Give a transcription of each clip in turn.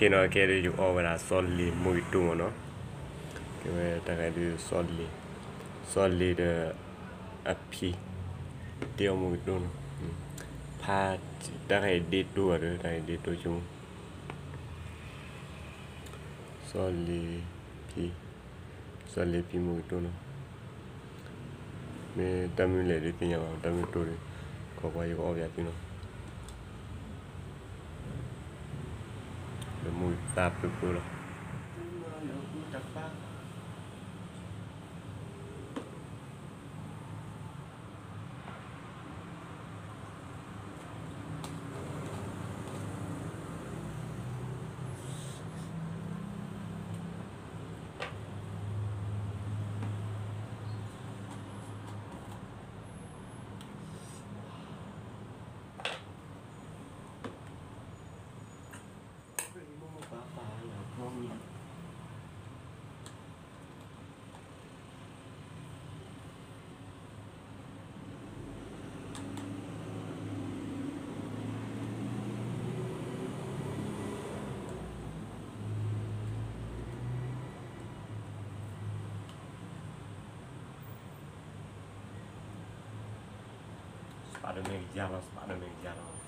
no che io ora solli molto no che da che solli de api tiêu molto no pa da che detto da che detto giù solli pi molto no me tamil le di pinya tamil to ko ko yo ya pi no le muy tap puro Spider-Man giallo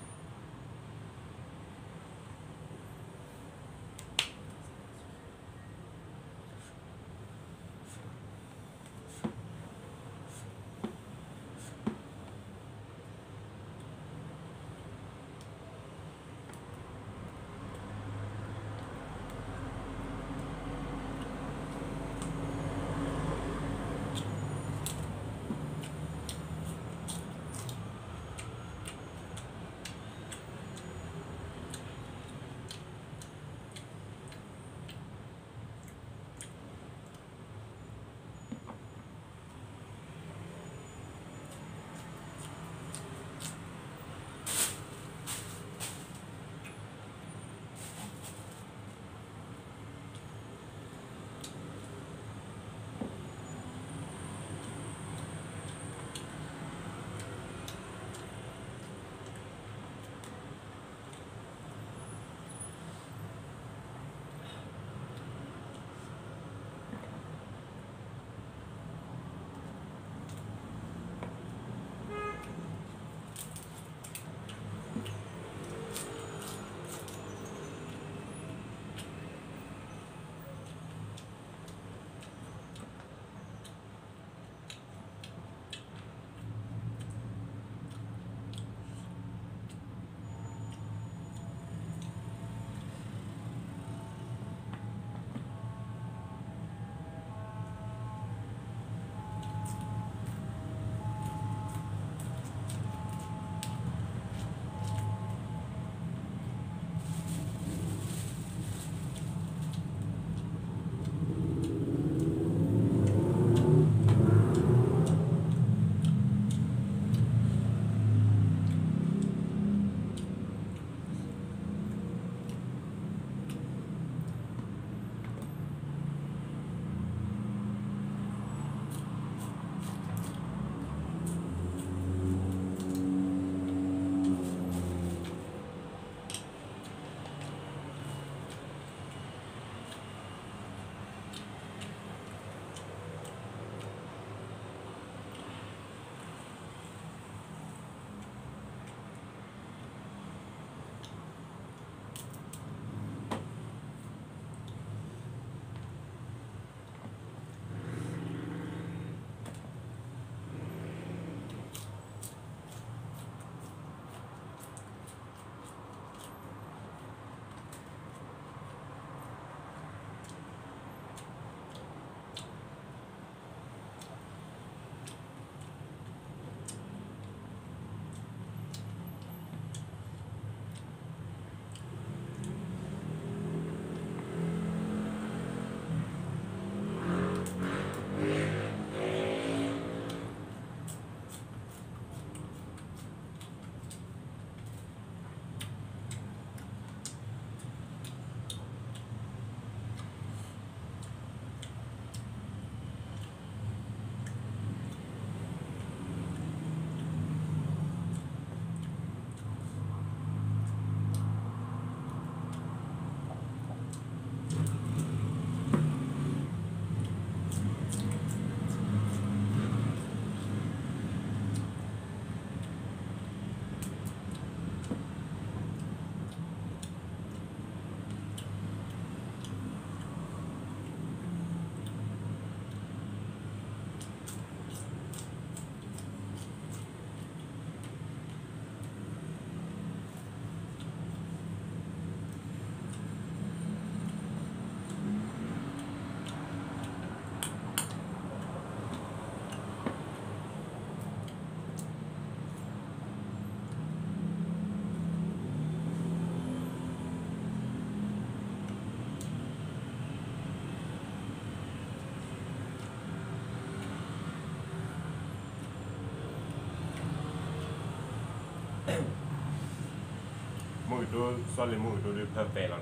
mỗi đôi so với mỗi đôi perfect rồi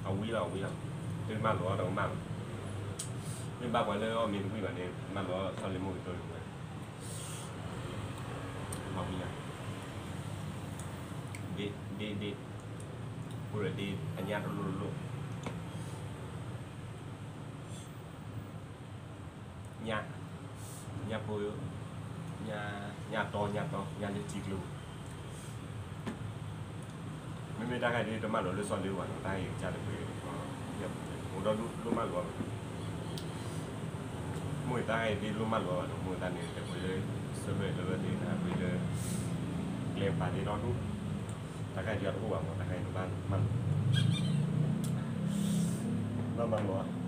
เอาวิเราเป็นบ้านหรือว่าเราบ้านเป็นบ้านวันเลยมีทุกอย่างเนี่ยบ้านหรือว่าซาลิมูตัวนึงเลยเอาวิดีพูดเลยดีอันนี้รู้nhà bồi nhà to nhà như chịu luônไม่ได้ใครที่จะมาหรือซ้อนหรือว่าได้จะได้ไปแบบผมเรารู้มากกว่ามวยใต้ที่รู้มากกว่ามวยใต้เนี่ยแต่ไปเลยเสมอเลยที่นะไปเลยเลี้ยงปลาที่เรารู้ถ้าใครจะรู้ว่าถ้าใครบ้านมันเราบางหรอ